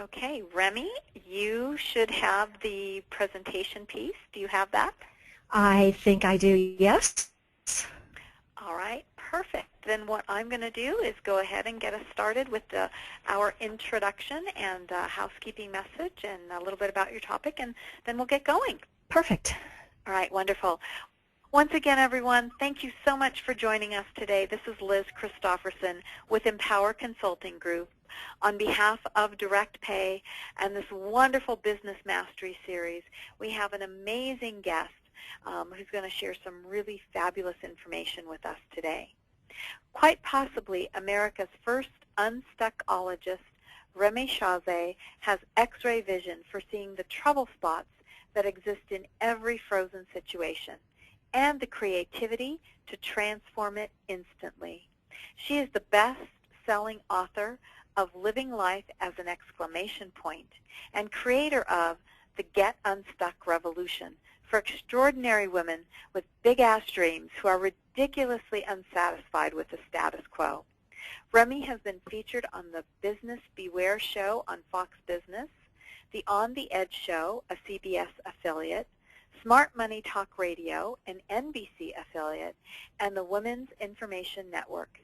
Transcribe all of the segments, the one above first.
Okay, Remy, you should have the presentation piece. Do you have that? I think I do, yes. All right, perfect. Then what I'm going to do is go ahead and get us started with our introduction and housekeeping message and a little bit about your topic, and then we'll get going. Perfect. All right, wonderful. Once again, everyone, thank you so much for joining us today. This is Liz Christofferson with Empower Consulting Group on behalf of Direct Pay and this wonderful Business Mastery series. We have an amazing guest who's going to share some really fabulous information with us today. Quite possibly America's first unstuckologist, Rémy Chaussé, has X-ray vision for seeing the trouble spots that exist in every frozen situation and the creativity to transform it instantly. She is the best-selling author of Living Life as an Exclamation Point and creator of the Get Unstuck Revolution for extraordinary women with big-ass dreams who are ridiculously unsatisfied with the status quo. Remy has been featured on the Business Beware show on Fox Business, the On the Edge show, a CBS affiliate, Smart Money Talk Radio, an NBC affiliate, and the Women's Information Network.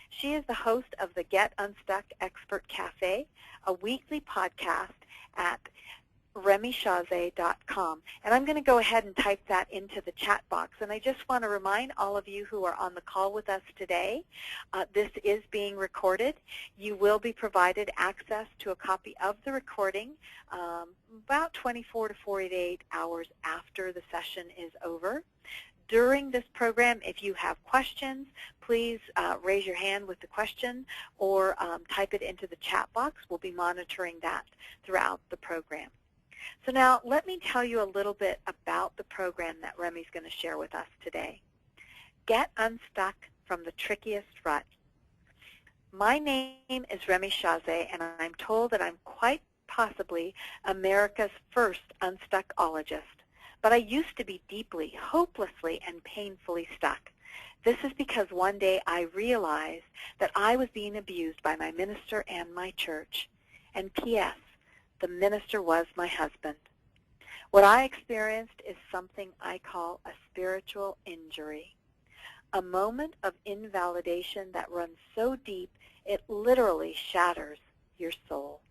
She is the host of the Get Unstuck Expert Cafe, a weekly podcast at RemyChaussé.com. And I'm going to go ahead and type that into the chat box. And I just want to remind all of you who are on the call with us today, this is being recorded. You will be provided access to a copy of the recording about 24 to 48 hours after the session is over. During this program, if you have questions, please raise your hand with the question or type it into the chat box. We'll be monitoring that throughout the program. So now let me tell you a little bit about the program that Remy's going to share with us today. Get Unstuck from the Trickiest Rut. My name is Rémy Chaussé, and I'm told that I'm quite possibly America's first unstuckologist. But I used to be deeply, hopelessly, and painfully stuck. This is because one day I realized that I was being abused by my minister and my church. And P.S., the minister was my husband. What I experienced is something I call a spiritual injury, a moment of invalidation that runs so deep it literally shatters your soul.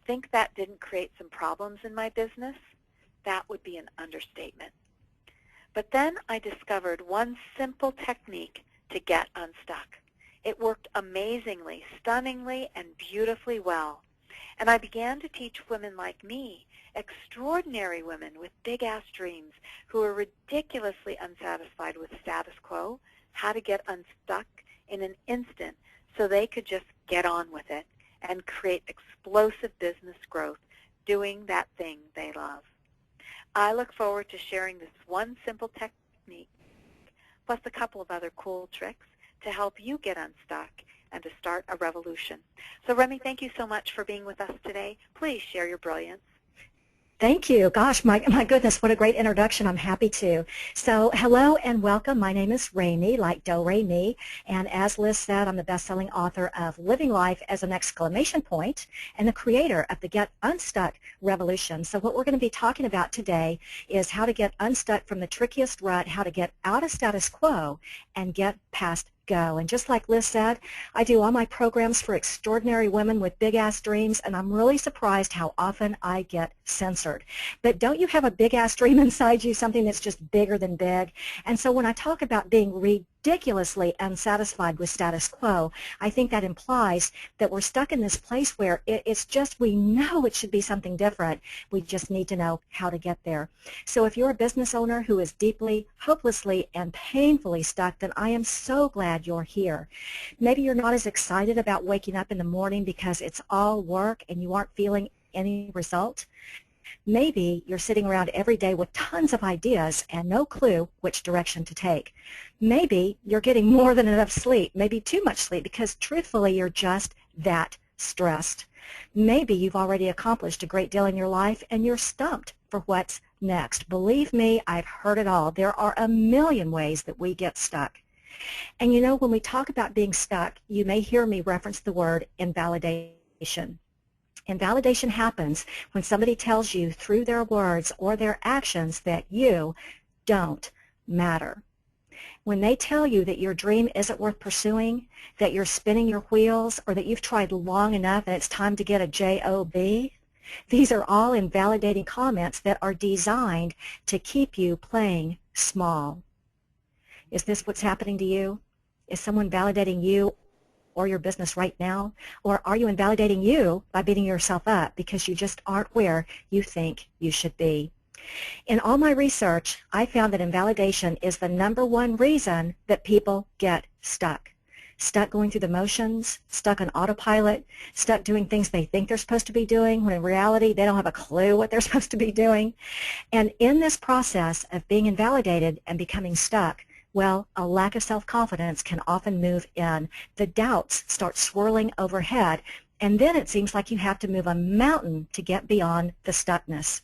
Think that didn't create some problems in my business? That would be an understatement. But then I discovered one simple technique to get unstuck. It worked amazingly, stunningly, and beautifully well. And I began to teach women like me, extraordinary women with big-ass dreams who are ridiculously unsatisfied with status quo, how to get unstuck in an instant so they could just get on with it and create explosive business growth doing that thing they love. I look forward to sharing this one simple technique, plus a couple of other cool tricks to help you get unstuck and to start a revolution. So Remy, thank you so much for being with us today. Please share your brilliance. Thank you. Gosh, my goodness, what a great introduction. I'm happy to. So hello and welcome. My name is Rémy, like Do, Re, Mi. And as Liz said, I'm the best-selling author of Living Life as an Exclamation Point and the creator of the Get Unstuck Revolution. So what we're going to be talking about today is how to get unstuck from the trickiest rut, how to get out of status quo and get past go. And just like Liz said, I do all my programs for extraordinary women with big-ass dreams, and I'm really surprised how often I get censored. But don't you have a big-ass dream inside you, something that's just bigger than big? And so when I talk about being ridiculously unsatisfied with status quo, I think that implies that we're stuck in this place where it's just we know it should be something different. We just need to know how to get there. So if you're a business owner who is deeply, hopelessly, and painfully stuck, then I am so glad you're here. Maybe you're not as excited about waking up in the morning because it's all work and you aren't feeling any result. Maybe you're sitting around every day with tons of ideas and no clue which direction to take. Maybe you're getting more than enough sleep, maybe too much sleep, because truthfully you're just that stressed. Maybe you've already accomplished a great deal in your life and you're stumped for what's next. Believe me, I've heard it all. There are a million ways that we get stuck. And you know, when we talk about being stuck, you may hear me reference the word invalidation. Invalidation happens when somebody tells you through their words or their actions that you don't matter. When they tell you that your dream isn't worth pursuing, that you're spinning your wheels, or that you've tried long enough and it's time to get a job, these are all invalidating comments that are designed to keep you playing small. Is this what's happening to you? Is someone validating you or your business right now? Or are you invalidating you by beating yourself up because you just aren't where you think you should be? In all my research, I found that invalidation is the #1 reason that people get stuck. Stuck going through the motions, stuck on autopilot, stuck doing things they think they're supposed to be doing when in reality they don't have a clue what they're supposed to be doing. And in this process of being invalidated and becoming stuck, well, a lack of self-confidence can often move in. The doubts start swirling overhead, and then it seems like you have to move a mountain to get beyond the stuckness.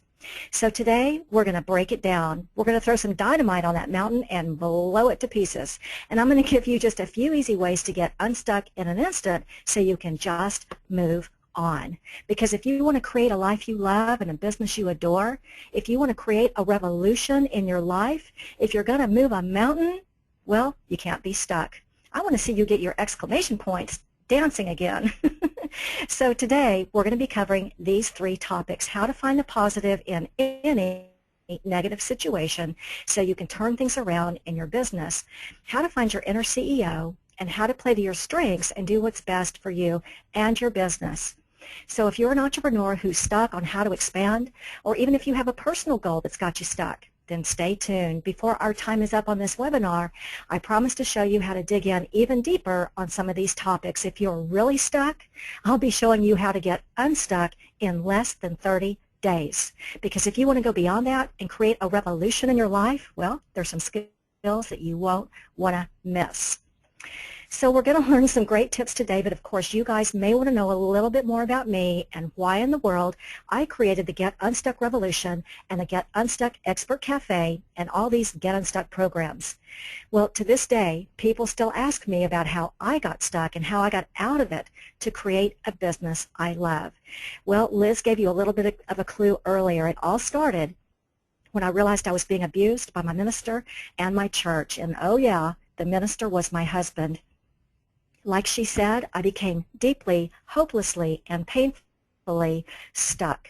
So today, we're going to break it down. We're going to throw some dynamite on that mountain and blow it to pieces. And I'm going to give you just a few easy ways to get unstuck in an instant so you can just move on. Because if you want to create a life you love and a business you adore, if you want to create a revolution in your life, if you're going to move a mountain, well, you can't be stuck. I want to see you get your exclamation points dancing again. So today we're going to be covering these 3 topics: how to find the positive in any negative situation so you can turn things around in your business, how to find your inner CEO, and how to play to your strengths and do what's best for you and your business. So if you're an entrepreneur who's stuck on how to expand, or even if you have a personal goal that's got you stuck, then stay tuned. Before our time is up on this webinar, I promise to show you how to dig in even deeper on some of these topics. If you're really stuck, I'll be showing you how to get unstuck in less than 30 days. Because if you want to go beyond that and create a revolution in your life, well, there's some skills that you won't want to miss. So we're going to learn some great tips today, but of course you guys may want to know a little bit more about me and why in the world I created the Get Unstuck Revolution and the Get Unstuck Expert Cafe and all these Get Unstuck programs. Well, to this day, people still ask me about how I got stuck and how I got out of it to create a business I love. Well, Liz gave you a little bit of a clue earlier. It all started when I realized I was being abused by my minister and my church. And oh yeah, the minister was my husband. Like she said, I became deeply, hopelessly, and painfully stuck.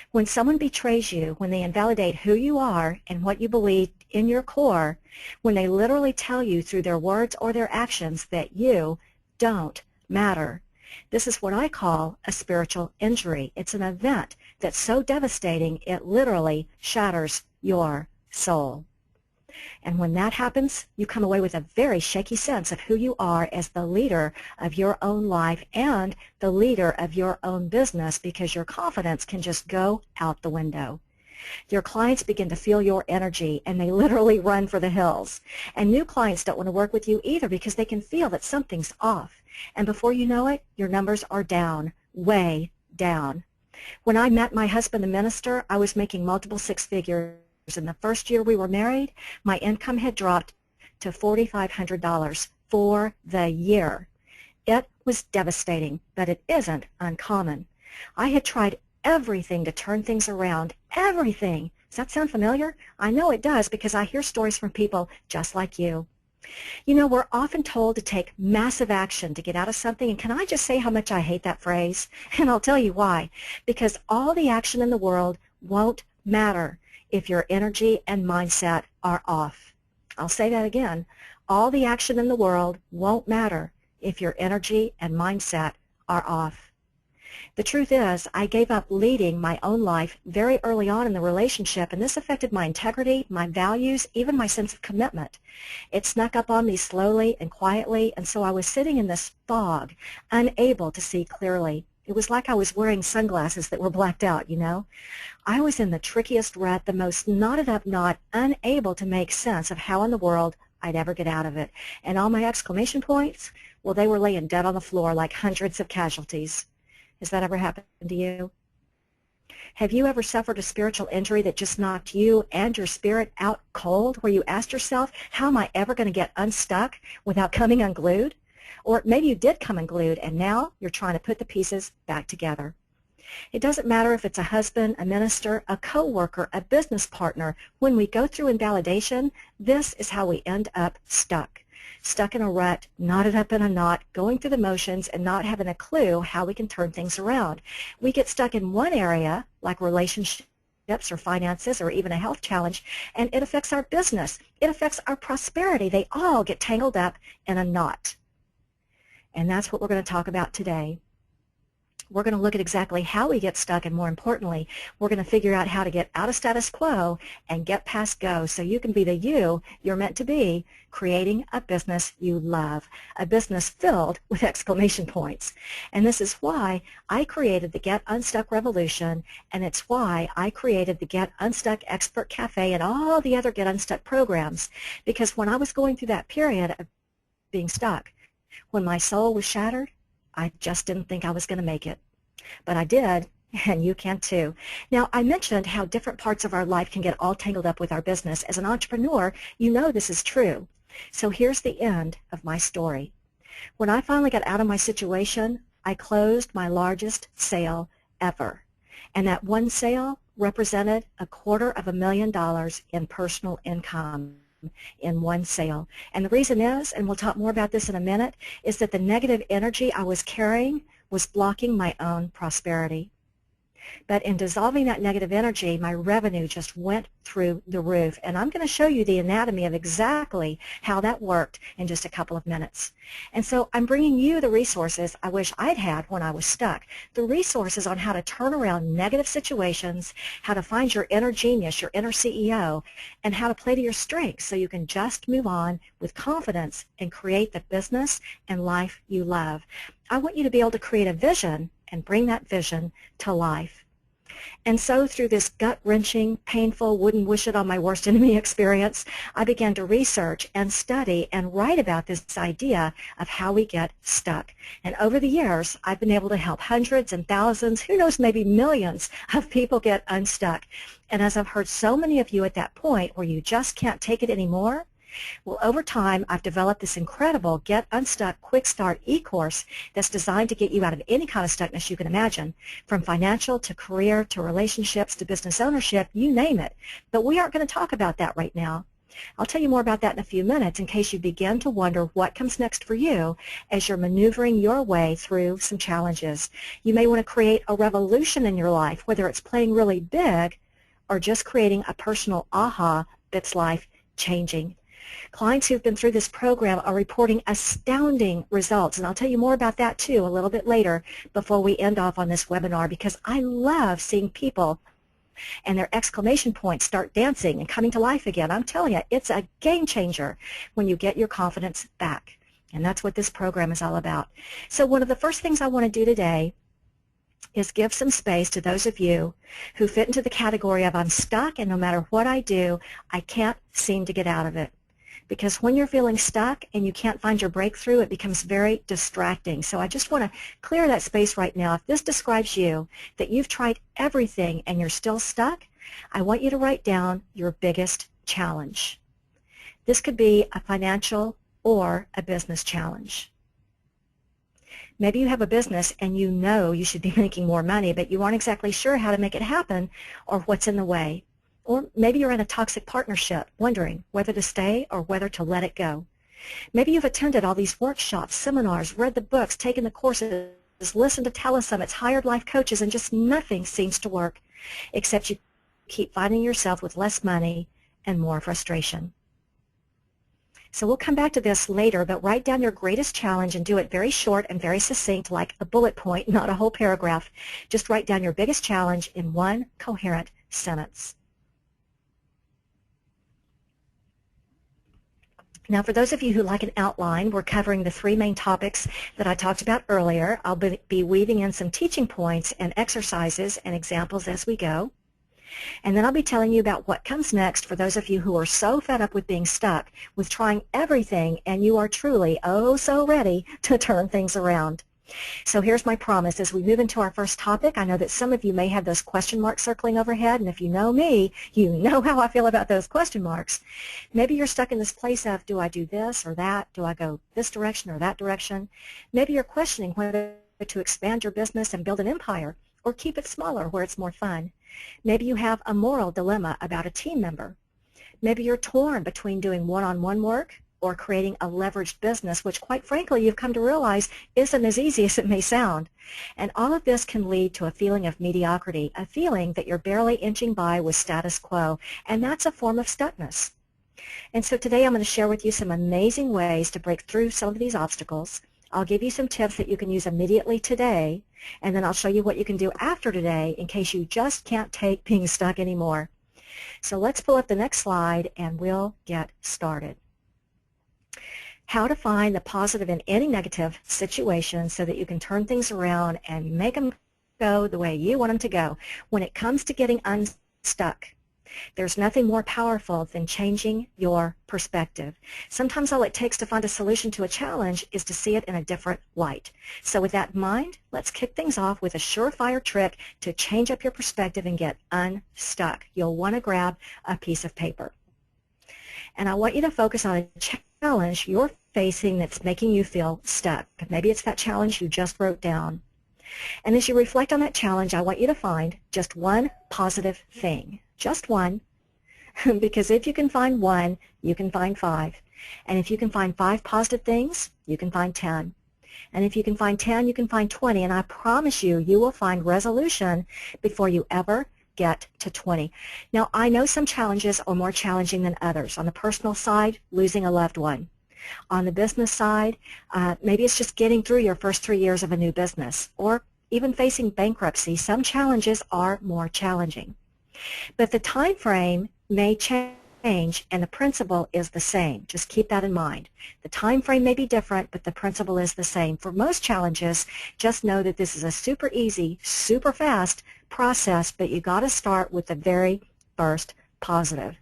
When someone betrays you, when they invalidate who you are and what you believe in your core, when they literally tell you through their words or their actions that you don't matter, this is what I call a spiritual injury. It's an event that's so devastating it literally shatters your soul. And when that happens, you come away with a very shaky sense of who you are as the leader of your own life and the leader of your own business, because your confidence can just go out the window. Your clients begin to feel your energy and they literally run for the hills. And new clients don't want to work with you either because they can feel that something's off. And before you know it, your numbers are down, way down. When I met my husband, the minister, I was making multiple 6 figures. In the first year we were married, my income had dropped to $4,500 for the year. It was devastating, but it isn't uncommon. I had tried everything to turn things around, everything. Does that sound familiar? I know it does because I hear stories from people just like you. You know, we're often told to take massive action to get out of something, and can I just say how much I hate that phrase? And I'll tell you why. Because all the action in the world won't matter if your energy and mindset are off. I'll say that again. All the action in the world won't matter if your energy and mindset are off. The truth is, I gave up leading my own life very early on in the relationship, and this affected my integrity, my values, even my sense of commitment. It snuck up on me slowly and quietly, and so I was sitting in this fog, unable to see clearly. It was like I was wearing sunglasses that were blacked out, you know. I was in the trickiest rut, the most knotted up knot, unable to make sense of how in the world I'd ever get out of it. And all my exclamation points, well, they were laying dead on the floor like hundreds of casualties. Has that ever happened to you? Have you ever suffered a spiritual injury that just knocked you and your spirit out cold, where you asked yourself, how am I ever going to get unstuck without coming unglued? Or maybe you did come unglued, and now you're trying to put the pieces back together. It doesn't matter if it's a husband, a minister, a coworker, a business partner. When we go through invalidation, this is how we end up stuck. Stuck in a rut, knotted up in a knot, going through the motions and not having a clue how we can turn things around. We get stuck in one area, like relationships or finances or even a health challenge, and it affects our business. It affects our prosperity. They all get tangled up in a knot. And that's what we're going to talk about today. We're going to look at exactly how we get stuck, and more importantly, we're going to figure out how to get out of status quo and get past go so you can be the you you're meant to be, creating a business you love, a business filled with exclamation points. And this is why I created the Get Unstuck Revolution, and it's why I created the Get Unstuck Expert Cafe and all the other Get Unstuck programs, because when I was going through that period of being stuck, when my soul was shattered, I just didn't think I was going to make it. But I did, and you can too. Now, I mentioned how different parts of our life can get all tangled up with our business. As an entrepreneur, you know this is true. So here's the end of my story. When I finally got out of my situation, I closed my largest sale ever. And that one sale represented $250,000 in personal income in one sale. And the reason is, and we'll talk more about this in a minute, is that the negative energy I was carrying was blocking my own prosperity. But in dissolving that negative energy, my revenue just went through the roof. And I'm going to show you the anatomy of exactly how that worked in just a couple of minutes. And so I'm bringing you the resources I wish I'd had when I was stuck. The resources on how to turn around negative situations, how to find your inner genius, your inner CEO, and how to play to your strengths so you can just move on with confidence and create the business and life you love. I want you to be able to create a vision and bring that vision to life. And so through this gut-wrenching, painful, wouldn't wish it on my worst enemy experience, I began to research and study and write about this idea of how we get stuck. And over the years, I've been able to help hundreds and thousands, who knows, maybe millions of people get unstuck. And as I've heard so many of you at that point where you just can't take it anymore, well, over time, I've developed this incredible Get Unstuck Quick Start e-course that's designed to get you out of any kind of stuckness you can imagine, from financial to career to relationships to business ownership, you name it. But we aren't going to talk about that right now. I'll tell you more about that in a few minutes in case you begin to wonder what comes next for you as you're maneuvering your way through some challenges. You may want to create a revolution in your life, whether it's playing really big or just creating a personal aha that's life-changing. Clients who've been through this program are reporting astounding results, and I'll tell you more about that too a little bit later before we end off on this webinar, because I love seeing people and their exclamation points start dancing and coming to life again. I'm telling you, it's a game changer when you get your confidence back, and that's what this program is all about. So one of the first things I want to do today is give some space to those of you who fit into the category of I'm stuck, and no matter what I do, I can't seem to get out of it. Because when you're feeling stuck and you can't find your breakthrough, it becomes very distracting. So I just want to clear that space right now. If this describes you, that you've tried everything and you're still stuck, I want you to write down your biggest challenge. This could be a financial or a business challenge. Maybe you have a business and you know you should be making more money, but you aren't exactly sure how to make it happen or what's in the way. Or maybe you're in a toxic partnership, wondering whether to stay or whether to let it go. Maybe you've attended all these workshops, seminars, read the books, taken the courses, listened to telesummits, hired life coaches, and just nothing seems to work, except you keep finding yourself with less money and more frustration. So we'll come back to this later, but write down your greatest challenge and do it very short and very succinct, like a bullet point, not a whole paragraph. Just write down your biggest challenge in one coherent sentence. Now, for those of you who like an outline, we're covering the three main topics that I talked about earlier. I'll be weaving in some teaching points and exercises and examples as we go. And then I'll be telling you about what comes next for those of you who are so fed up with being stuck, with trying everything, and you are truly, oh, so ready to turn things around. So here's my promise. As we move into our first topic, I know that some of you may have those question marks circling overhead, and if you know me, you know how I feel about those question marks. Maybe you're stuck in this place of, do I do this or that? Do I go this direction or that direction? Maybe you're questioning whether to expand your business and build an empire, or keep it smaller where it's more fun. Maybe you have a moral dilemma about a team member. Maybe you're torn between doing one-on-one work or creating a leveraged business, which quite frankly you've come to realize isn't as easy as it may sound. And all of this can lead to a feeling of mediocrity, a feeling that you're barely inching by with status quo, and that's a form of stuckness. And so today I'm going to share with you some amazing ways to break through some of these obstacles. I'll give you some tips that you can use immediately today, and then I'll show you what you can do after today in case you just can't take being stuck anymore. So let's pull up the next slide and we'll get started. How to find the positive in any negative situation so that you can turn things around and make them go the way you want them to go. When it comes to getting unstuck, there's nothing more powerful than changing your perspective. Sometimes all it takes to find a solution to a challenge is to see it in a different light. So with that in mind, let's kick things off with a surefire trick to change up your perspective and get unstuck. You'll want to grab a piece of paper. And I want you to focus on a challenge you're facing that's making you feel stuck. Maybe it's that challenge you just wrote down. And as you reflect on that challenge, I want you to find just one positive thing. Just one. Because if you can find one, you can find 5. And if you can find 5 positive things, you can find 10. And if you can find 10, you can find 20. And I promise you, you will find resolution before you ever get to 20. Now, I know some challenges are more challenging than others. On the personal side, losing a loved one. On the business side, maybe it's just getting through your first 3 years of a new business, or even facing bankruptcy. Some challenges are more challenging. But the time frame may change, and the principle is the same. Just keep that in mind. The time frame may be different, but the principle is the same. For most challenges, just know that this is a super easy, super fast process, but you got to start with the very first positive.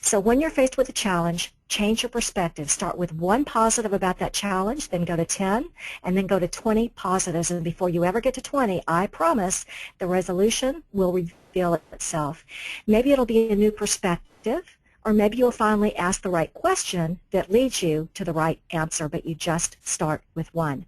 So when you're faced with a challenge, change your perspective. Start with one positive about that challenge, then go to 10, and then go to 20 positives. And before you ever get to 20, I promise the resolution will reveal itself. Maybe it'll be a new perspective, or maybe you'll finally ask the right question that leads you to the right answer, but you just start with one.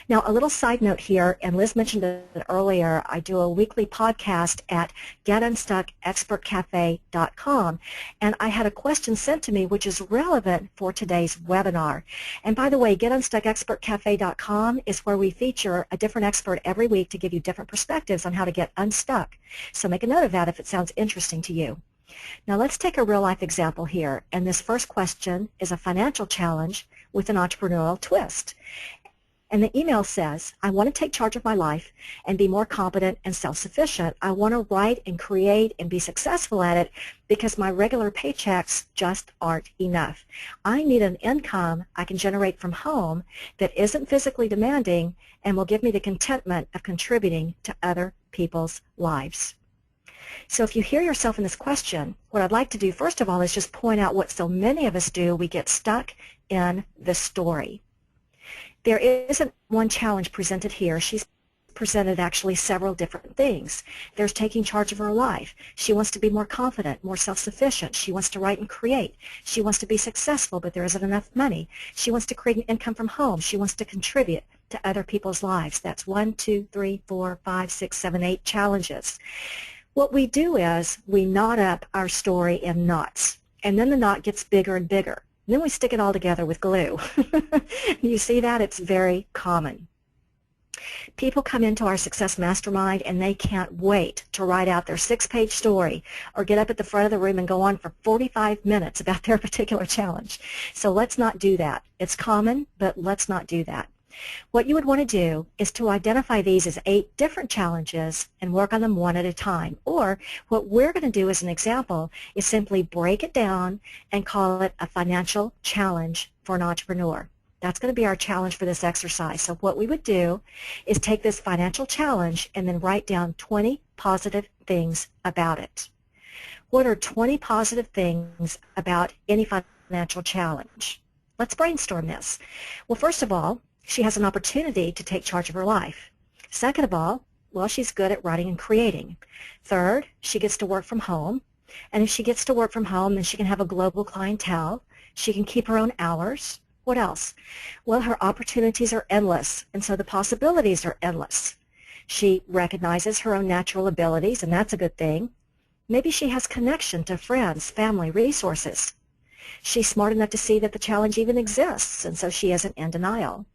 Now, a little side note here, and Liz mentioned it earlier, I do a weekly podcast at getunstuckexpertcafe.com, and I had a question sent to me which is relevant for today's webinar. And by the way, getunstuckexpertcafe.com is where we feature a different expert every week to give you different perspectives on how to get unstuck. So make a note of that if it sounds interesting to you. Now, let's take a real-life example here, and this first question is a financial challenge with an entrepreneurial twist. And the email says, I want to take charge of my life and be more competent and self-sufficient. I want to write and create and be successful at it because my regular paychecks just aren't enough. I need an income I can generate from home that isn't physically demanding and will give me the contentment of contributing to other people's lives. So if you hear yourself in this question, what I'd like to do first of all is just point out what so many of us do. We get stuck in the story. There isn't one challenge presented here. She's presented actually several different things. There's taking charge of her life. She wants to be more confident, more self-sufficient. She wants to write and create. She wants to be successful, but there isn't enough money. She wants to create an income from home. She wants to contribute to other people's lives. That's 1, 2, 3, 4, 5, 6, 7, 8 challenges. What we do is we knot up our story in knots, and then the knot gets bigger and bigger. And then we stick it all together with glue. You see that? It's very common. People come into our Success Mastermind and they can't wait to write out their 6-page story or get up at the front of the room and go on for 45 minutes about their particular challenge. So let's not do that. It's common, but let's not do that. What you would want to do is to identify these as 8 different challenges and work on them one at a time. Or what we're going to do as an example is simply break it down and call it a financial challenge for an entrepreneur. That's going to be our challenge for this exercise. So what we would do is take this financial challenge and then write down 20 positive things about it. What are 20 positive things about any financial challenge? Let's brainstorm this. Well, first of all, she has an opportunity to take charge of her life. Second of all, well, she's good at writing and creating. Third, she gets to work from home. And if she gets to work from home, then she can have a global clientele. She can keep her own hours. What else? Well, her opportunities are endless, and so the possibilities are endless. She recognizes her own natural abilities, and that's a good thing. Maybe she has connection to friends, family, resources. She's smart enough to see that the challenge even exists, and so she isn't in denial.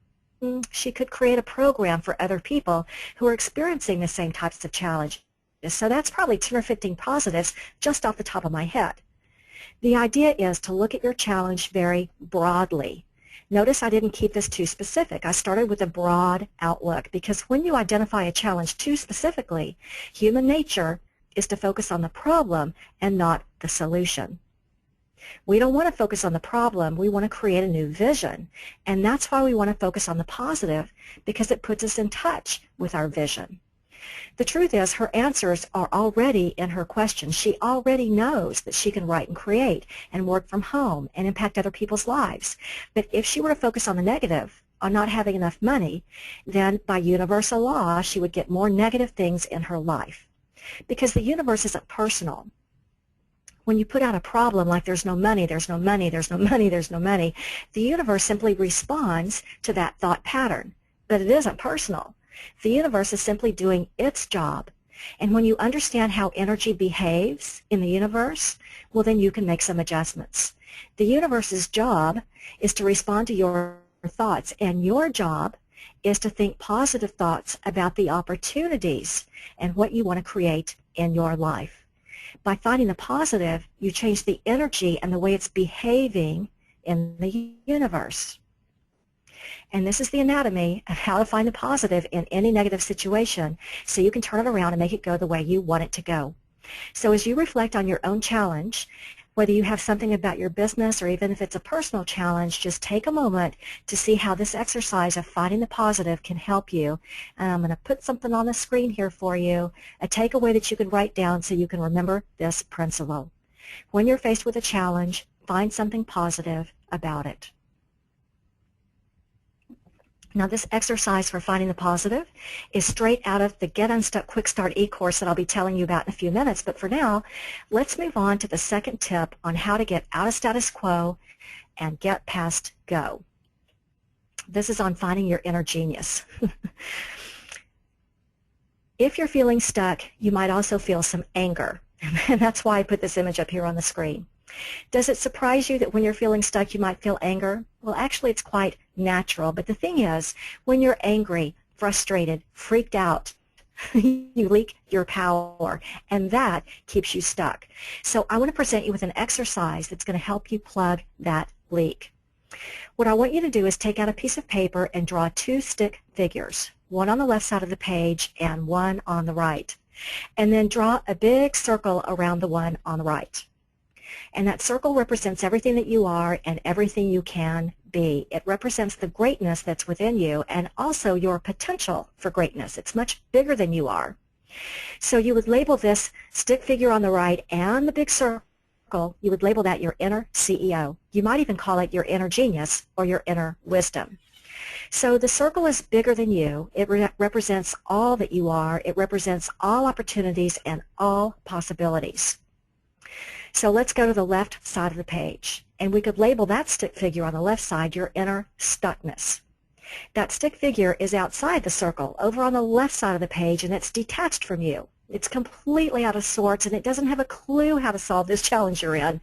She could create a program for other people who are experiencing the same types of challenges. So that's probably 10 or 15 positives just off the top of my head. The idea is to look at your challenge very broadly. Notice I didn't keep this too specific. I started with a broad outlook because when you identify a challenge too specifically, human nature is to focus on the problem and not the solution. We don't want to focus on the problem. We want to create a new vision. And that's why we want to focus on the positive, because it puts us in touch with our vision. The truth is, her answers are already in her questions. She already knows that she can write and create and work from home and impact other people's lives. But if she were to focus on the negative, on not having enough money, then by universal law, she would get more negative things in her life. Because the universe isn't personal. When you put out a problem like there's no money, there's no money, there's no money, there's no money, the universe simply responds to that thought pattern. But it isn't personal. The universe is simply doing its job. And when you understand how energy behaves in the universe, well, then you can make some adjustments. The universe's job is to respond to your thoughts, and your job is to think positive thoughts about the opportunities and what you want to create in your life. By finding the positive, you change the energy and the way it's behaving in the universe. And this is the anatomy of how to find the positive in any negative situation so you can turn it around and make it go the way you want it to go. So as you reflect on your own challenge, whether you have something about your business or even if it's a personal challenge, just take a moment to see how this exercise of finding the positive can help you. And I'm going to put something on the screen here for you, a takeaway that you can write down so you can remember this principle. When you're faced with a challenge, find something positive about it. Now this exercise for finding the positive is straight out of the Get Unstuck Quick Start e-course that I'll be telling you about in a few minutes. But for now, let's move on to the second tip on how to get out of status quo and get past go. This is on finding your inner genius. If you're feeling stuck, you might also feel some anger. And that's why I put this image up here on the screen. Does it surprise you that when you're feeling stuck you might feel anger? Well, actually it's quite natural, but the thing is, when you're angry, frustrated, freaked out, you leak your power, and that keeps you stuck. So I want to present you with an exercise that's going to help you plug that leak. What I want you to do is take out a piece of paper and draw two stick figures, one on the left side of the page and one on the right, and then draw a big circle around the one on the right. And that circle represents everything that you are and everything you can be. It represents the greatness that's within you and also your potential for greatness. It's much bigger than you are. So you would label this stick figure on the right and the big circle, you would label that your inner CEO. You might even call it your inner genius or your inner wisdom. So the circle is bigger than you. It represents all that you are. It represents all opportunities and all possibilities. So let's go to the left side of the page, and we could label that stick figure on the left side your inner stuckness. That stick figure is outside the circle, over on the left side of the page, and it's detached from you. It's completely out of sorts, and it doesn't have a clue how to solve this challenge you're in.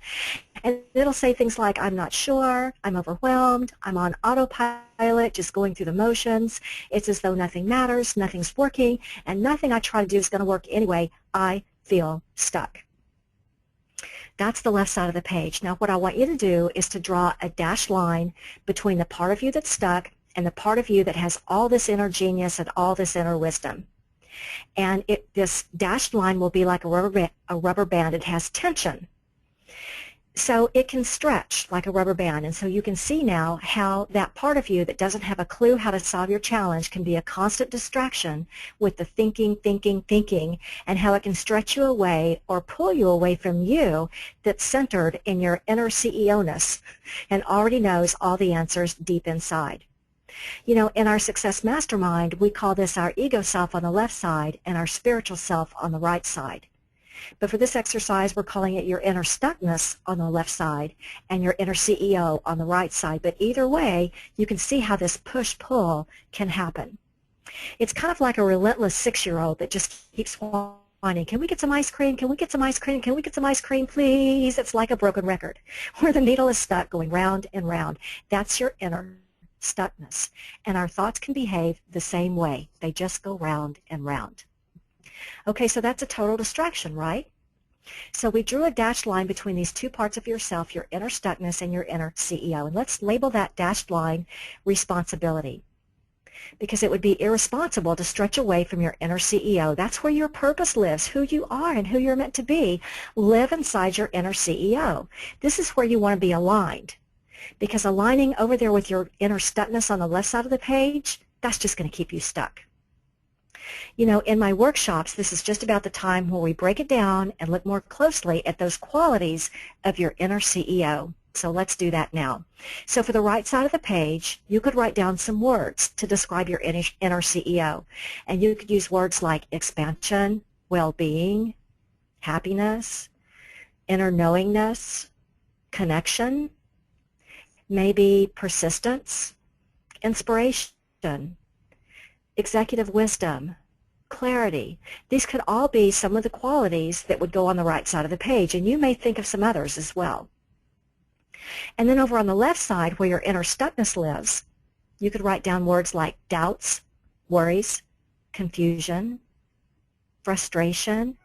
And it'll say things like, I'm not sure, I'm overwhelmed, I'm on autopilot, just going through the motions. It's as though nothing matters, nothing's working, and nothing I try to do is going to work anyway. I feel stuck. That's the left side of the page. Now what I want you to do is to draw a dashed line between the part of you that's stuck and the part of you that has all this inner genius and all this inner wisdom. And this dashed line will be like a rubber band. It has tension. So it can stretch like a rubber band, and so you can see now how that part of you that doesn't have a clue how to solve your challenge can be a constant distraction with the thinking, and how it can stretch you away or pull you away from you that's centered in your inner CEO-ness and already knows all the answers deep inside. You know, in our Success Mastermind, we call this our ego self on the left side and our spiritual self on the right side. But for this exercise, we're calling it your inner stuckness on the left side and your inner CEO on the right side. But either way, you can see how this push-pull can happen. It's kind of like a relentless 6-year-old that just keeps whining, can we get some ice cream? Can we get some ice cream? Can we get some ice cream, please? It's like a broken record where the needle is stuck going round and round. That's your inner stuckness. And our thoughts can behave the same way. They just go round and round. Okay, so that's a total distraction, right? So we drew a dashed line between these two parts of yourself, your inner stuckness and your inner CEO. And let's label that dashed line responsibility, because it would be irresponsible to stretch away from your inner CEO. That's where your purpose lives, who you are and who you're meant to be. Live inside your inner CEO. This is where you want to be aligned, because aligning over there with your inner stuckness on the left side of the page, that's just going to keep you stuck. You know, in my workshops, this is just about the time where we break it down and look more closely at those qualities of your inner CEO. So let's do that now. So for the right side of the page, you could write down some words to describe your inner CEO. And you could use words like expansion, well-being, happiness, inner knowingness, connection, maybe persistence, inspiration, executive wisdom, clarity. These could all be some of the qualities that would go on the right side of the page, and you may think of some others as well. And then over on the left side, where your inner stuckness lives, you could write down words like doubts, worries, confusion, frustration,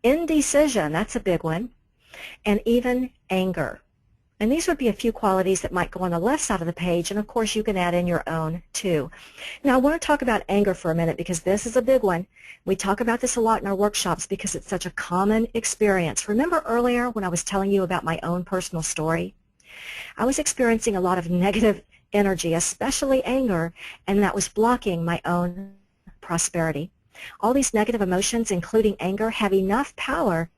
indecision, that's a big one, and even anger. And these would be a few qualities that might go on the left side of the page, and of course you can add in your own too. Now I want to talk about anger for a minute, because this is a big one. We talk about this a lot in our workshops because it's such a common experience. Remember earlier when I was telling you about my own personal story? I was experiencing a lot of negative energy, especially anger, and that was blocking my own prosperity. All these negative emotions, including anger, have enough power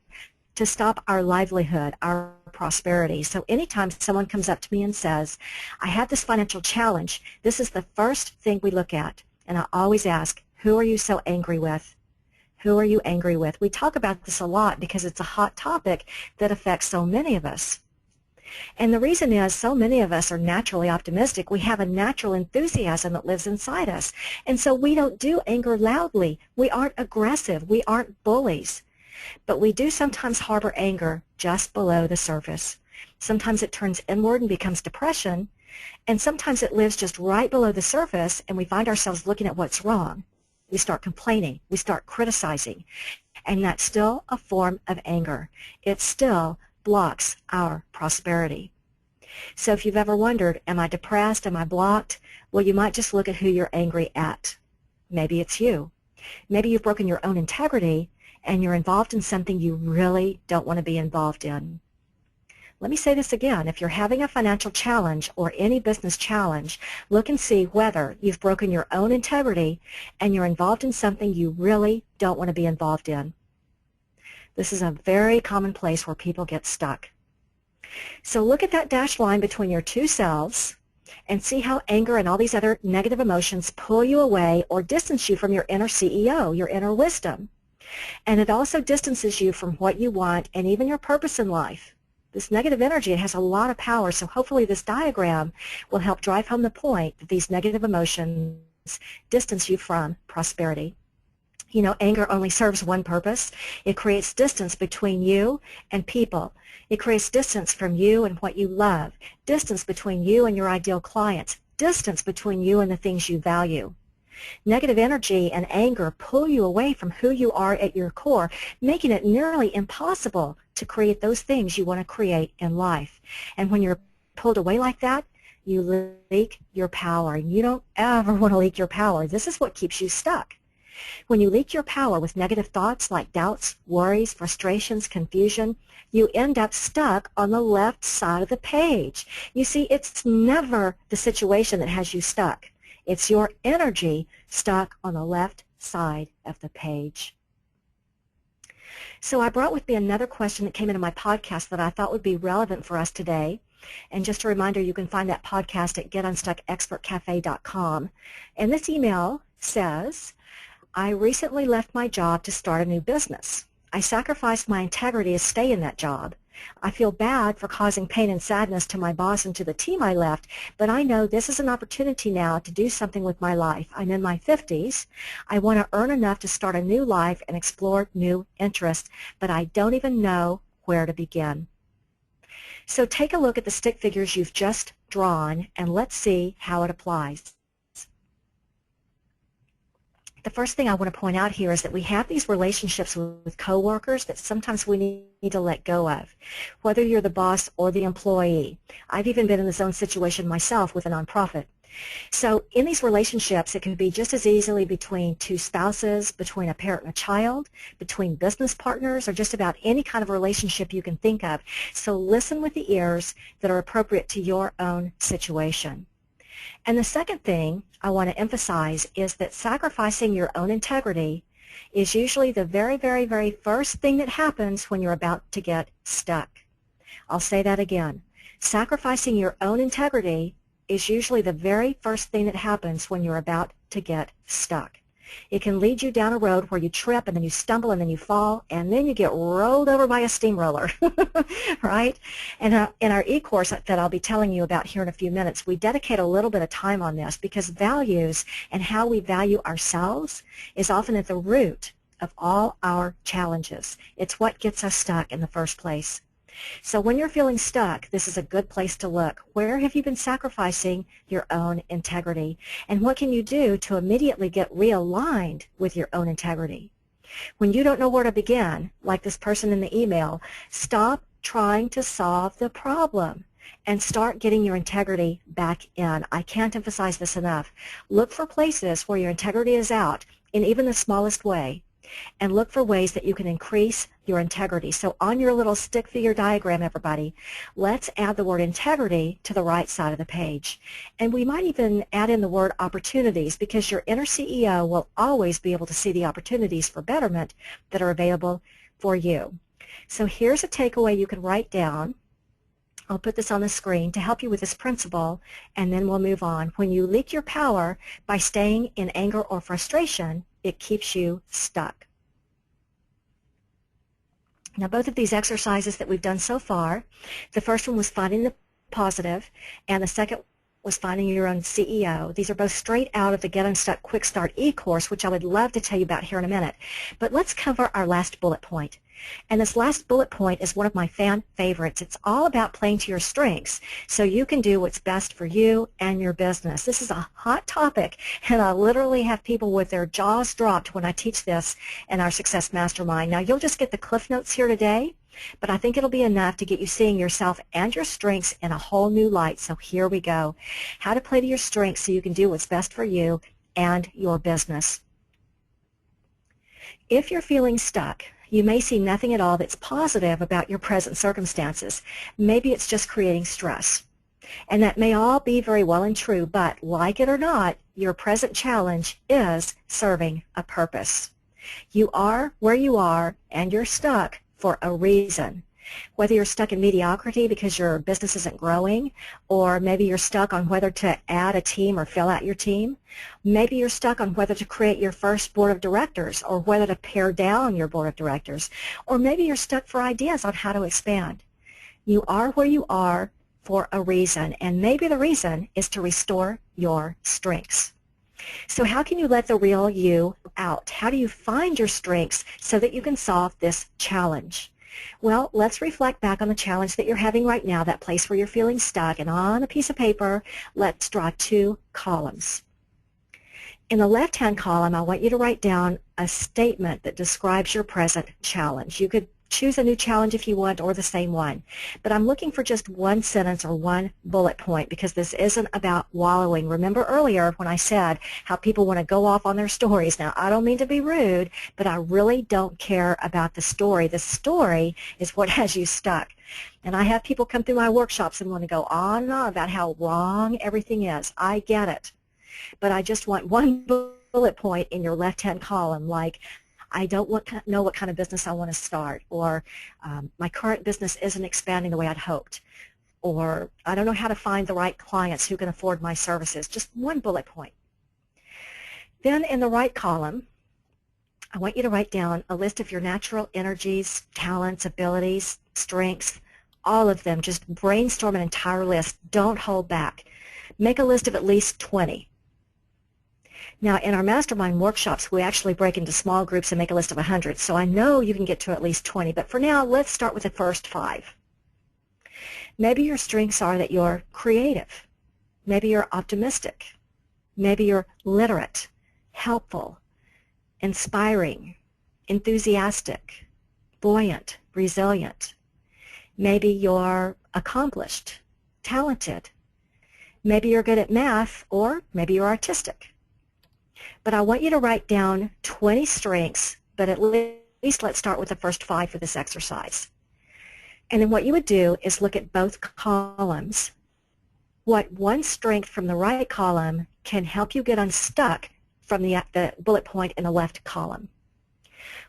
to stop our livelihood, our prosperity. So anytime someone comes up to me and says, I have this financial challenge, this is the first thing we look at. And I always ask, who are you so angry with? Who are you angry with? We talk about this a lot because it's a hot topic that affects so many of us. And the reason is so many of us are naturally optimistic. We have a natural enthusiasm that lives inside us. And so we don't do anger loudly. We aren't aggressive. We aren't bullies. But we do sometimes harbor anger just below the surface. Sometimes it turns inward and becomes depression, and sometimes it lives just right below the surface, and we find ourselves looking at what's wrong. We start complaining. We start criticizing. And that's still a form of anger. It still blocks our prosperity. So if you've ever wondered, am I depressed? Am I blocked? Well, you might just look at who you're angry at. Maybe it's you. Maybe you've broken your own integrity and you're involved in something you really don't want to be involved in. Let me say this again. If you're having a financial challenge or any business challenge, look and see whether you've broken your own integrity and you're involved in something you really don't want to be involved in. This is a very common place where people get stuck. So look at that dashed line between your two selves and see how anger and all these other negative emotions pull you away or distance you from your inner CEO, your inner wisdom. And it also distances you from what you want and even your purpose in life. This negative energy, it has a lot of power, so hopefully this diagram will help drive home the point that these negative emotions distance you from prosperity. You know, anger only serves one purpose. It creates distance between you and people. It creates distance from you and what you love, distance between you and your ideal clients, distance between you and the things you value. Negative energy and anger pull you away from who you are at your core, making it nearly impossible to create those things you want to create in life. And when you're pulled away like that, you leak your power. And you don't ever want to leak your power. This is what keeps you stuck. When you leak your power with negative thoughts like doubts, worries, frustrations, confusion, you end up stuck on the left side of the page. You see, it's never the situation that has you stuck. It's your energy stuck on the left side of the page. So I brought with me another question that came into my podcast that I thought would be relevant for us today. And just a reminder, you can find that podcast at getunstuckexpertcafe.com. And this email says, I recently left my job to start a new business. I sacrificed my integrity to stay in that job. I feel bad for causing pain and sadness to my boss and to the team I left, but I know this is an opportunity now to do something with my life. I'm in my 50s. I want to earn enough to start a new life and explore new interests, but I don't even know where to begin. So take a look at the stick figures you've just drawn, and let's see how it applies. The first thing I want to point out here is that we have these relationships with coworkers that sometimes we need to let go of, whether you're the boss or the employee. I've even been in this own situation myself with a nonprofit. So in these relationships, it can be just as easily between two spouses, between a parent and a child, between business partners, or just about any kind of relationship you can think of. So listen with the ears that are appropriate to your own situation. And the second thing I want to emphasize is that sacrificing your own integrity is usually the very, very, very first thing that happens when you're about to get stuck. I'll say that again. Sacrificing your own integrity is usually the very first thing that happens when you're about to get stuck. It can lead you down a road where you trip and then you stumble and then you fall and then you get rolled over by a steamroller, right? And in our e-course that I'll be telling you about here in a few minutes, we dedicate a little bit of time on this because values and how we value ourselves is often at the root of all our challenges. It's what gets us stuck in the first place. So when you're feeling stuck, this is a good place to look. Where have you been sacrificing your own integrity? And what can you do to immediately get realigned with your own integrity? When you don't know where to begin, like this person in the email, stop trying to solve the problem and start getting your integrity back in. I can't emphasize this enough. Look for places where your integrity is out in even the smallest way, and look for ways that you can increase your integrity. So on your little stick figure diagram, everybody, let's add the word integrity to the right side of the page. And we might even add in the word opportunities, because your inner CEO will always be able to see the opportunities for betterment that are available for you. So here's a takeaway you can write down. I'll put this on the screen to help you with this principle, and then we'll move on. When you leak your power by staying in anger or frustration, it keeps you stuck. Now, both of these exercises that we've done so far, the first one was finding the positive, and the second was finding your own CEO. These are both straight out of the Get Unstuck Quick Start e-course, which I would love to tell you about here in a minute. But let's cover our last bullet point. And this last bullet point is one of my fan favorites. It's all about playing to your strengths so you can do what's best for you and your business. This is a hot topic, and I literally have people with their jaws dropped when I teach this in our Success Mastermind. Now, you'll just get the cliff notes here today, but I think it'll be enough to get you seeing yourself and your strengths in a whole new light. So here we go. How to play to your strengths so you can do what's best for you and your business. If you're feeling stuck, you may see nothing at all that's positive about your present circumstances. Maybe it's just creating stress. And that may all be very well and true, but like it or not, your present challenge is serving a purpose. You are where you are, and you're stuck for a reason. Whether you're stuck in mediocrity because your business isn't growing, or maybe you're stuck on whether to add a team or fill out your team. Maybe you're stuck on whether to create your first board of directors or whether to pare down your board of directors. Or maybe you're stuck for ideas on how to expand. You are where you are for a reason, and maybe the reason is to restore your strengths. So how can you let the real you out? How do you find your strengths so that you can solve this challenge? Well, let's reflect back on the challenge that you're having right now, that place where you're feeling stuck, and on a piece of paper, let's draw two columns. In the left-hand column, I want you to write down a statement that describes your present challenge. You could choose a new challenge if you want, or the same one. But I'm looking for just one sentence or one bullet point, because this isn't about wallowing. Remember earlier when I said how people want to go off on their stories. Now, I don't mean to be rude, but I really don't care about the story. The story is what has you stuck. And I have people come through my workshops and want to go on and on about how wrong everything is. I get it. But I just want one bullet point in your left-hand column, like, I don't know what kind of business I want to start, or my current business isn't expanding the way I'd hoped, or I don't know how to find the right clients who can afford my services. Just one bullet point. Then in the right column, I want you to write down a list of your natural energies, talents, abilities, strengths, all of them. Just brainstorm an entire list. Don't hold back. Make a list of at least 20. Now, in our mastermind workshops, we actually break into small groups and make a list of 100. So I know you can get to at least 20. But for now, let's start with the first 5. Maybe your strengths are that you're creative. Maybe you're optimistic. Maybe you're literate, helpful, inspiring, enthusiastic, buoyant, resilient. Maybe you're accomplished, talented. Maybe you're good at math, or maybe you're artistic. But I want you to write down 20 strengths, but at least let's start with the first 5 for this exercise. And then what you would do is look at both columns. What one strength from the right column can help you get unstuck from the bullet point in the left column.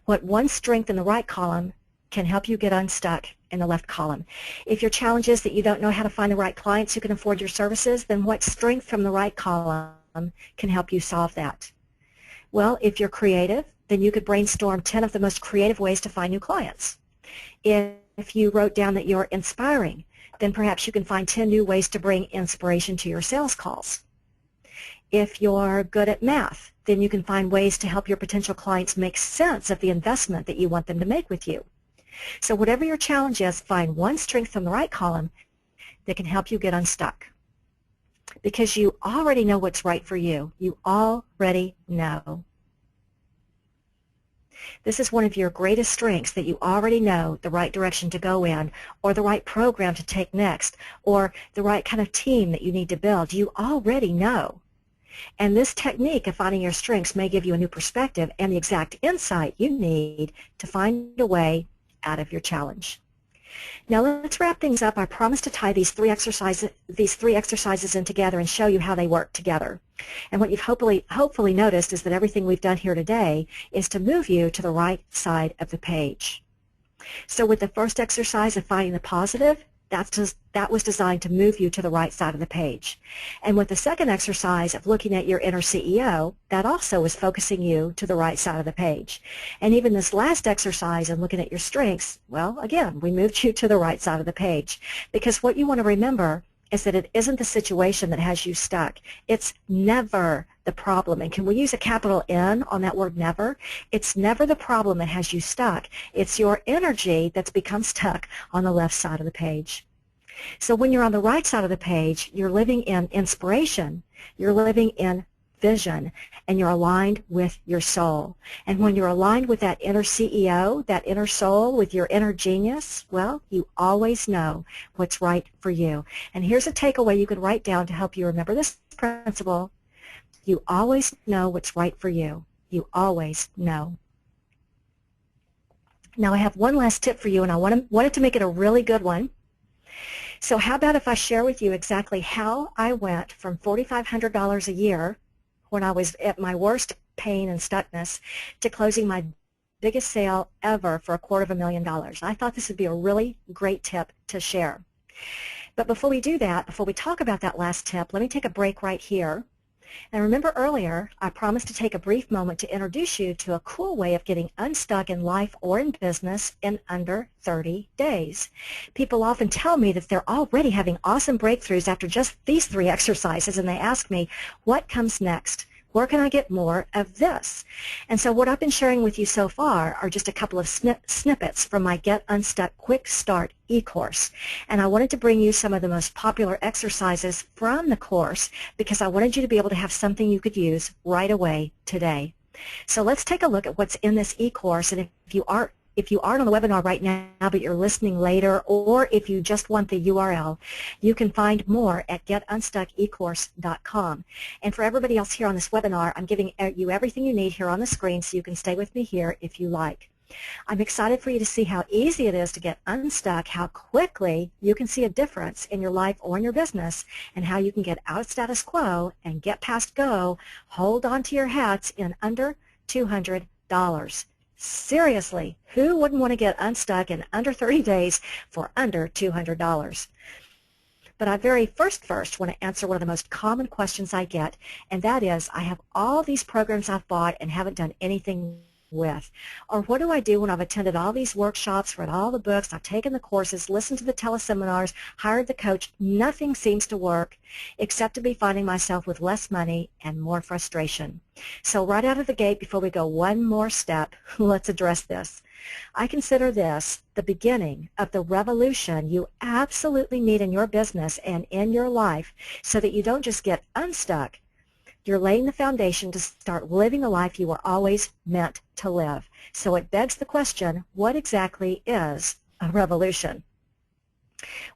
What one strength in the right column can help you get unstuck in the left column. If your challenge is that you don't know how to find the right clients who can afford your services, then what strength from the right column can help you solve that? Well, if you're creative, then you could brainstorm 10 of the most creative ways to find new clients. If you wrote down that you're inspiring, then perhaps you can find 10 new ways to bring inspiration to your sales calls. If you're good at math, then you can find ways to help your potential clients make sense of the investment that you want them to make with you. So whatever your challenge is, find one strength from the right column that can help you get unstuck. Because you already know what's right for you. You already know. This is one of your greatest strengths, that you already know the right direction to go in, or the right program to take next, or the right kind of team that you need to build. You already know. And this technique of finding your strengths may give you a new perspective and the exact insight you need to find a way out of your challenge. Now let's wrap things up. I promise to tie these three exercises in together and show you how they work together. And what you've hopefully noticed is that everything we've done here today is to move you to the right side of the page. So with the first exercise of finding the positive, that was designed to move you to the right side of the page. And with the second exercise of looking at your inner CEO, that also is focusing you to the right side of the page. And even this last exercise of looking at your strengths, well, again, we moved you to the right side of the page. Because what you want to remember is that it isn't the situation that has you stuck. It's never the problem. And can we use a capital N on that word never? It's never the problem that has you stuck. It's your energy that's become stuck on the left side of the page. So when you're on the right side of the page, you're living in inspiration, you're living in vision, and you're aligned with your soul. And when you're aligned with that inner CEO, that inner soul, with your inner genius, well, you always know what's right for you. And here's a takeaway you can write down to help you remember this principle. You always know what's right for you. You always know. Now I have one last tip for you, and I wanted to make it a really good one. So how about if I share with you exactly how I went from $4,500 a year when I was at my worst pain and stuckness to closing my biggest sale ever for $250,000. I thought this would be a really great tip to share. But before we do that, before we talk about that last tip, let me take a break right here. And remember earlier, I promised to take a brief moment to introduce you to a cool way of getting unstuck in life or in business in under 30 days. People often tell me that they're already having awesome breakthroughs after just these 3 exercises, and they ask me, what comes next? Where can I get more of this? And so what I've been sharing with you so far are just a couple of snippets from my Get Unstuck Quick Start e-course. And I wanted to bring you some of the most popular exercises from the course because I wanted you to be able to have something you could use right away today. So let's take a look at what's in this e-course. And if you aren't on the webinar right now, but you're listening later, or if you just want the URL, you can find more at getunstuckecourse.com. And for everybody else here on this webinar, I'm giving you everything you need here on the screen, so you can stay with me here if you like. I'm excited for you to see how easy it is to get unstuck, how quickly you can see a difference in your life or in your business, and how you can get out of status quo and get past go, hold on to your hats in under $200. Seriously, who wouldn't want to get unstuck in under 30 days for under $200? But I first want to answer one of the most common questions I get, and that is, I have all these programs I've bought and haven't done anything with? Or what do I do when I've attended all these workshops, read all the books, I've taken the courses, listened to the teleseminars, hired the coach, nothing seems to work except to be finding myself with less money and more frustration. So right out of the gate, before we go one more step, let's address this. I consider this the beginning of the revolution you absolutely need in your business and in your life so that you don't just get unstuck. You're laying the foundation to start living the life you were always meant to live. So it begs the question, what exactly is a revolution?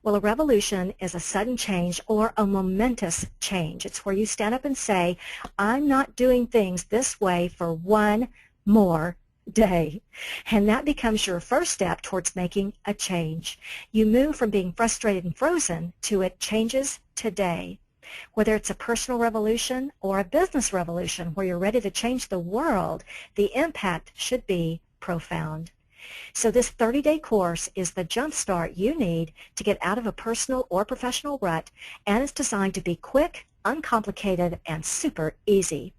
Well, a revolution is a sudden change or a momentous change. It's where you stand up and say, I'm not doing things this way for one more day. And that becomes your first step towards making a change. You move from being frustrated and frozen to it changes today. Whether it's a personal revolution or a business revolution where you're ready to change the world, the impact should be profound. So this 30-day course is the jump start you need to get out of a personal or professional rut, and it's designed to be quick, uncomplicated, and super easy.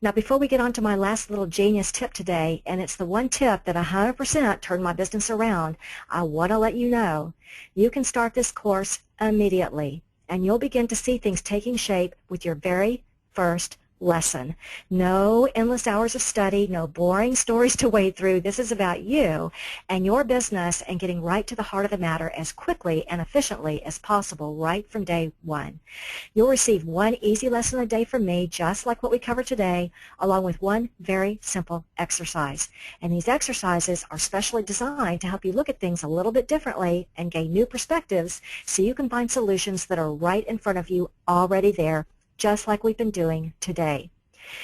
Now, before we get on to my last little genius tip today, and it's the one tip that 100% turned my business around, I want to let you know you can start this course immediately, and you'll begin to see things taking shape with your very first lesson. No endless hours of study, no boring stories to wade through. This is about you and your business and getting right to the heart of the matter as quickly and efficiently as possible right from day one. You'll receive one easy lesson a day from me, just like what we covered today, along with one very simple exercise. And these exercises are specially designed to help you look at things a little bit differently and gain new perspectives so you can find solutions that are right in front of you, already there, just like we've been doing today.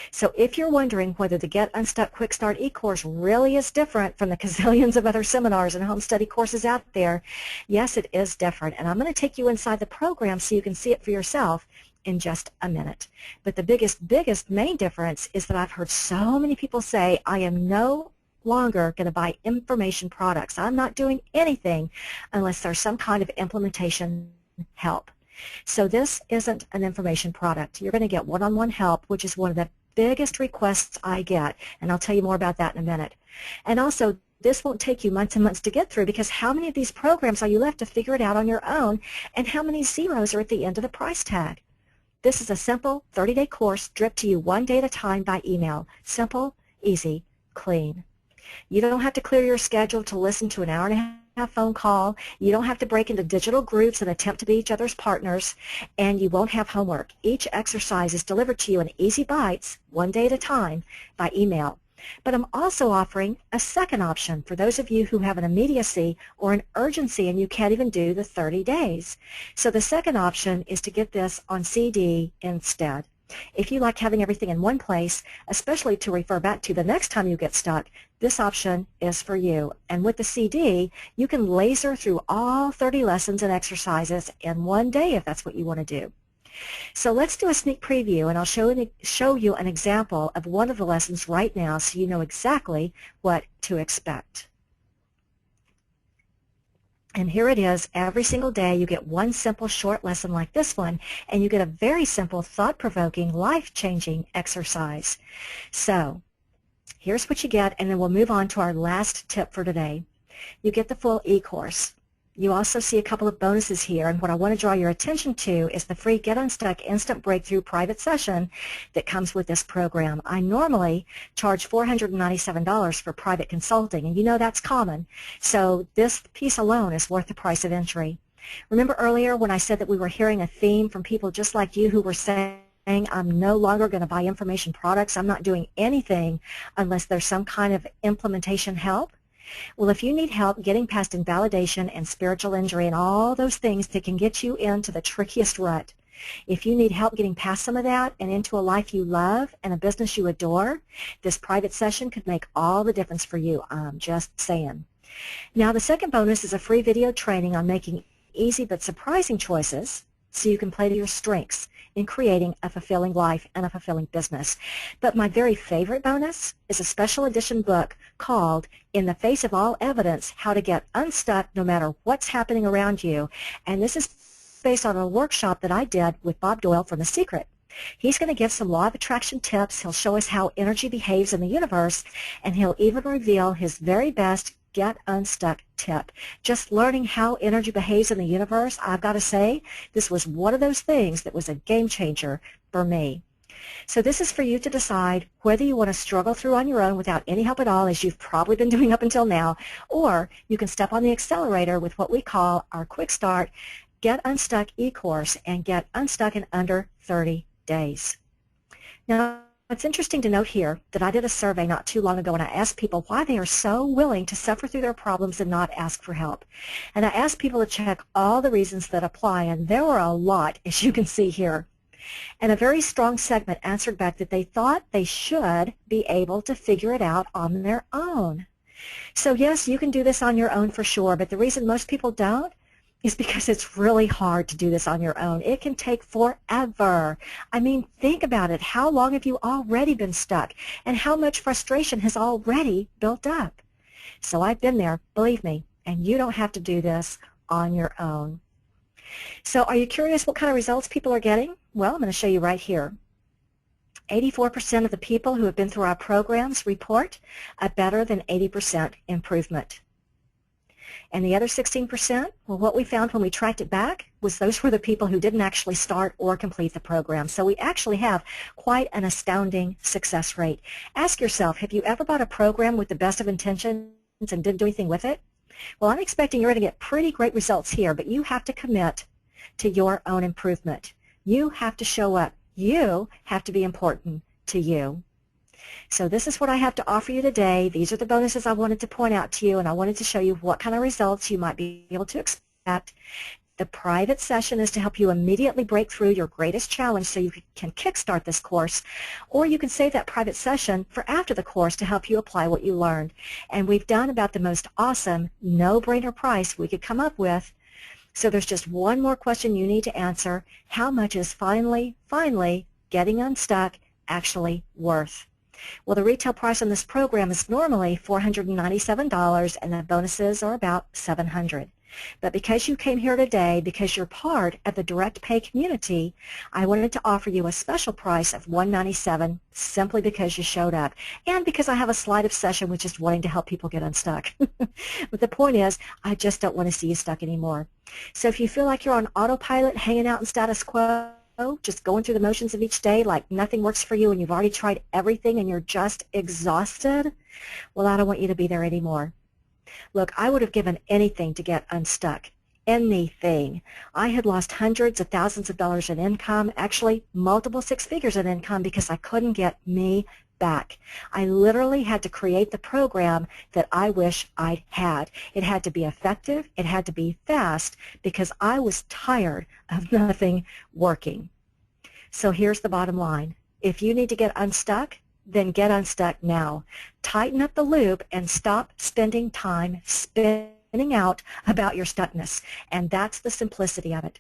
So if you're wondering whether the Get Unstuck Quick Start e-course really is different from the gazillions of other seminars and home study courses out there, yes, it is different. And I'm going to take you inside the program so you can see it for yourself in just a minute. But the biggest main difference is that I've heard so many people say, I am no longer going to buy information products. I'm not doing anything unless there's some kind of implementation help. So this isn't an information product. You're going to get one-on-one help, which is one of the biggest requests I get, and I'll tell you more about that in a minute. And also, this won't take you months and months to get through, because how many of these programs are you left to figure it out on your own, and how many zeros are at the end of the price tag? This is a simple 30-day course dripped to you one day at a time by email. Simple, easy, clean. You don't have to clear your schedule to listen to an hour and a half phone call. You don't have to break into digital groups and attempt to be each other's partners, and you won't have homework. Each exercise is delivered to you in easy bites, one day at a time, by email. But I'm also offering a second option for those of you who have an immediacy or an urgency and you can't even do the 30 days. So the second option is to get this on CD instead. If you like having everything in one place, especially to refer back to the next time you get stuck, this option is for you. And with the CD, you can laser through all 30 lessons and exercises in one day if that's what you want to do. So let's do a sneak preview, and I'll show you an example of one of the lessons right now so you know exactly what to expect. And here it is. Every single day you get one simple short lesson like this one, and you get a very simple, thought-provoking, life-changing exercise. So here's what you get, and then we'll move on to our last tip for today. You get the full e-course. You also see a couple of bonuses here, and what I want to draw your attention to is the free Get Unstuck Instant Breakthrough private session that comes with this program. I normally charge $497 for private consulting, and you know that's common, so this piece alone is worth the price of entry. Remember earlier when I said that we were hearing a theme from people just like you who were saying, I'm no longer going to buy information products, I'm not doing anything unless there's some kind of implementation help? Well, if you need help getting past invalidation and spiritual injury and all those things that can get you into the trickiest rut, if you need help getting past some of that and into a life you love and a business you adore, this private session could make all the difference for you. I'm just saying. Now, the second bonus is a free video training on making easy but surprising choices so you can play to your strengths in creating a fulfilling life and a fulfilling business. But my very favorite bonus is a special edition book called In the Face of All Evidence, How to Get Unstuck No Matter What's Happening Around You. And this is based on a workshop that I did with Bob Doyle from The Secret. He's going to give some law of attraction tips. He'll show us how energy behaves in the universe, and he'll even reveal his very best Get Unstuck tip. Just learning how energy behaves in the universe, I've got to say, this was one of those things that was a game changer for me. So this is for you to decide whether you want to struggle through on your own without any help at all, as you've probably been doing up until now, or you can step on the accelerator with what we call our Quick Start Get Unstuck e-course and get unstuck in under 30 days. Now, it's interesting to note here that I did a survey not too long ago, and I asked people why they are so willing to suffer through their problems and not ask for help. And I asked people to check all the reasons that apply, and there were a lot, as you can see here. And a very strong segment answered back that they thought they should be able to figure it out on their own. So yes, you can do this on your own for sure, but the reason most people don't is because it's really hard to do this on your own. It can take forever. I mean, think about it. How long have you already been stuck? And how much frustration has already built up? So I've been there, believe me, and you don't have to do this on your own. So are you curious what kind of results people are getting? Well, I'm going to show you right here. 84% of the people who have been through our programs report a better than 80% improvement. And the other 16%, well, what we found when we tracked it back was those were the people who didn't actually start or complete the program. So we actually have quite an astounding success rate. Ask yourself, have you ever bought a program with the best of intentions and didn't do anything with it? Well, I'm expecting you're going to get pretty great results here, but you have to commit to your own improvement. You have to show up. You have to be important to you. So this is what I have to offer you today. These are the bonuses I wanted to point out to you, and I wanted to show you what kind of results you might be able to expect. The private session is to help you immediately break through your greatest challenge so you can kickstart this course, or you can save that private session for after the course to help you apply what you learned. And we've done about the most awesome no-brainer price we could come up with. So there's just one more question you need to answer. How much is finally getting unstuck actually worth? Well, the retail price on this program is normally $497, and the bonuses are about $700. But because you came here today, because you're part of the direct pay community, I wanted to offer you a special price of $197 simply because you showed up, and because I have a slide of session which is wanting to help people get unstuck. But the point is, I just don't want to see you stuck anymore. So if you feel like you're on autopilot, hanging out in status quo, just going through the motions of each day like nothing works for you and you've already tried everything and you're just exhausted, well, I don't want you to be there anymore. Look, I would have given anything to get unstuck. Anything. I had lost hundreds of thousands of dollars in income, actually multiple six figures in income, because I couldn't get me back. I literally had to create the program that I wish I'd had. It had to be effective. It had to be fast, because I was tired of nothing working. So here's the bottom line. If you need to get unstuck, then get unstuck now. Tighten up the loop and stop spending time spinning out about your stuckness. And that's the simplicity of it.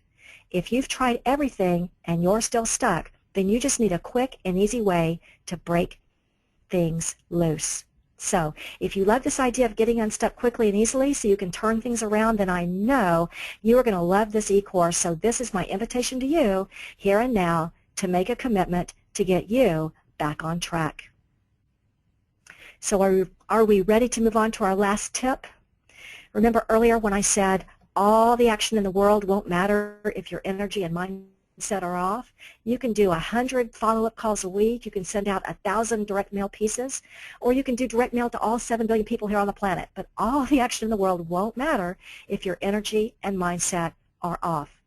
If you've tried everything and you're still stuck, then you just need a quick and easy way to break things loose. So if you love this idea of getting unstuck quickly and easily so you can turn things around, then I know you are going to love this e-course. So this is my invitation to you here and now to make a commitment to get you back on track. So are we ready to move on to our last tip? Remember earlier when I said all the action in the world won't matter if your energy and mindset are off? You can do 100 follow-up calls a week. You can send out 1,000 direct mail pieces, or you can do direct mail to all 7 billion people here on the planet. But all the action in the world won't matter if your energy and mindset are off.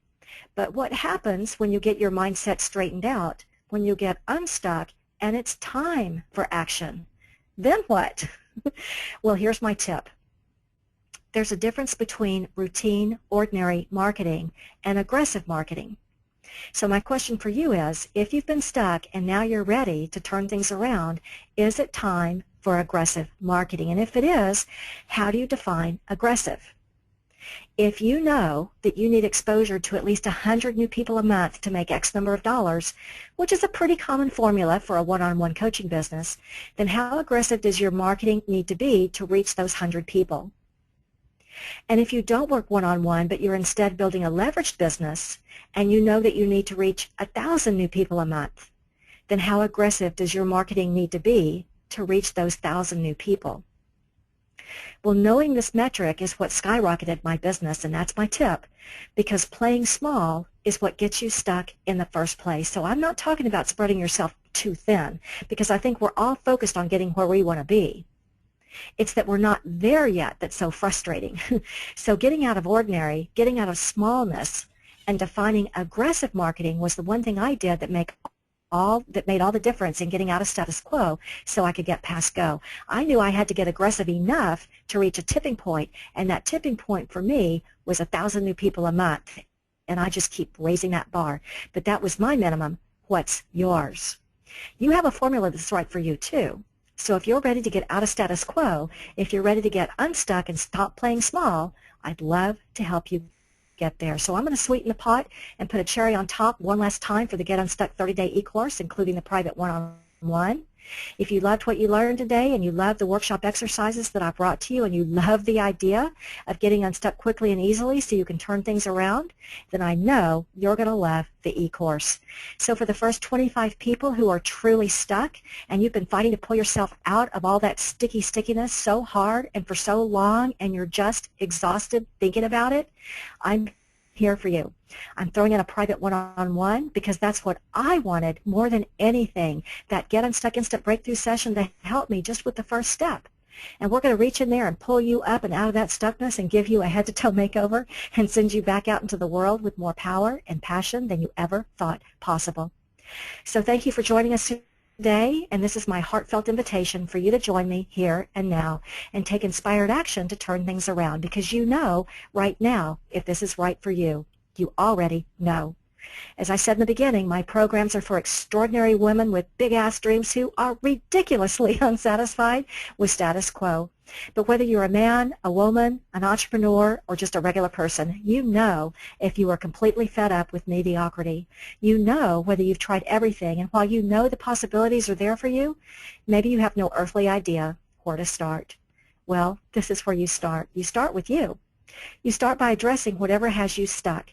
But what happens when you get your mindset straightened out, when you get unstuck, and it's time for action? Then what? Well, here's my tip. There's a difference between routine, ordinary marketing and aggressive marketing. So my question for you is, if you've been stuck and now you're ready to turn things around, is it time for aggressive marketing? And if it is, how do you define aggressive? If you know that you need exposure to at least 100 new people a month to make X number of dollars, which is a pretty common formula for a one-on-one coaching business, then how aggressive does your marketing need to be to reach those 100 people? And if you don't work one-on-one, but you're instead building a leveraged business, and you know that you need to reach 1,000 new people a month, then how aggressive does your marketing need to be to reach those 1,000 new people? Well, knowing this metric is what skyrocketed my business, and that's my tip, because playing small is what gets you stuck in the first place. So I'm not talking about spreading yourself too thin, because I think we're all focused on getting where we want to be. It's that we're not there yet that's so frustrating. So getting out of ordinary, getting out of smallness, and defining aggressive marketing was the one thing I did that made all the difference in getting out of status quo so I could get past go. I knew I had to get aggressive enough to reach a tipping point, and that tipping point for me was 1,000 new people a month, and I just keep raising that bar. But that was my minimum. What's yours? You have a formula that's right for you too. So if you're ready to get out of status quo, if you're ready to get unstuck and stop playing small, I'd love to help you get there. So I'm going to sweeten the pot and put a cherry on top one last time for the Get Unstuck 30-day e-course, including the private one-on-one. If you loved what you learned today and you love the workshop exercises that I brought to you and you love the idea of getting unstuck quickly and easily so you can turn things around, then I know you're going to love the e-course. So for the first 25 people who are truly stuck and you've been fighting to pull yourself out of all that stickiness so hard and for so long and you're just exhausted thinking about it, I'm here for you. I'm throwing in a private one-on-one because that's what I wanted more than anything, that Get Unstuck Instant Breakthrough session to help me just with the first step. And we're going to reach in there and pull you up and out of that stuckness and give you a head-to-toe makeover and send you back out into the world with more power and passion than you ever thought possible. So thank you for joining us today, and this is my heartfelt invitation for you to join me here and now and take inspired action to turn things around, because you know right now if this is right for you. You already know. As I said in the beginning, my programs are for extraordinary women with big-ass dreams who are ridiculously unsatisfied with status quo. But whether you're a man, a woman, an entrepreneur, or just a regular person, you know if you are completely fed up with mediocrity. You know whether you've tried everything, and while you know the possibilities are there for you, maybe you have no earthly idea where to start. Well, this is where you start. You start with you. You start by addressing whatever has you stuck,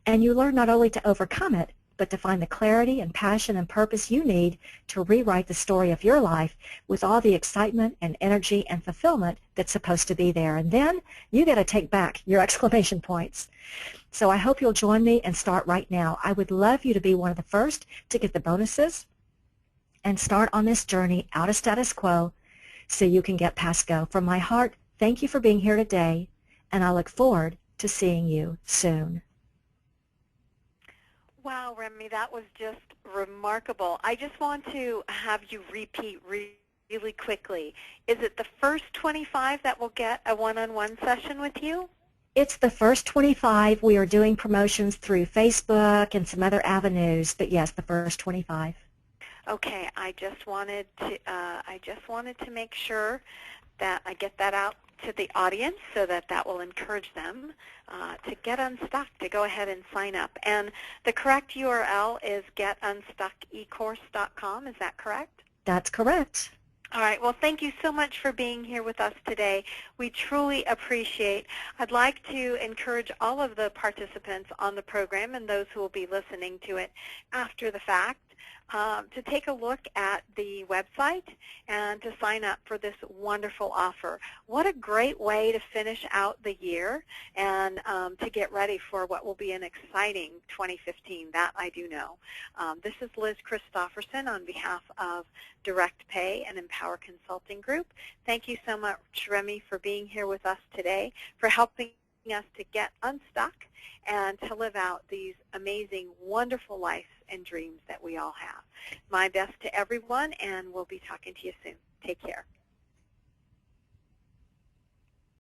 and you learn not only to overcome it, but to find the clarity and passion and purpose you need to rewrite the story of your life with all the excitement and energy and fulfillment that's supposed to be there. And then you got to take back your exclamation points. So I hope you'll join me and start right now. I would love you to be one of the first to get the bonuses and start on this journey out of status quo so you can get past go. From my heart, thank you for being here today, and I look forward to seeing you soon. Wow, Remy, that was just remarkable. I just want to have you repeat really quickly. Is it the first 25 that will get a one-on-one session with you? It's the first 25. We are doing promotions through Facebook and some other avenues, but yes, the first 25. Okay, I just wanted to make sure that I get that out to the audience so that that will encourage them to get unstuck, to go ahead and sign up. And the correct URL is getunstuckecourse.com. Is that correct? That's correct. All right. Well, thank you so much for being here with us today. We truly appreciate. I'd like to encourage all of the participants on the program and those who will be listening to it after the fact to take a look at the website and to sign up for this wonderful offer. What a great way to finish out the year and to get ready for what will be an exciting 2015. That I do know. This is Liz Christofferson on behalf of Direct Pay and Empower Consulting Group. Thank you so much, Remy, for being here with us today, for helping us to get unstuck and to live out these amazing, wonderful lives and dreams that we all have. My best to everyone, and we'll be talking to you soon. Take care.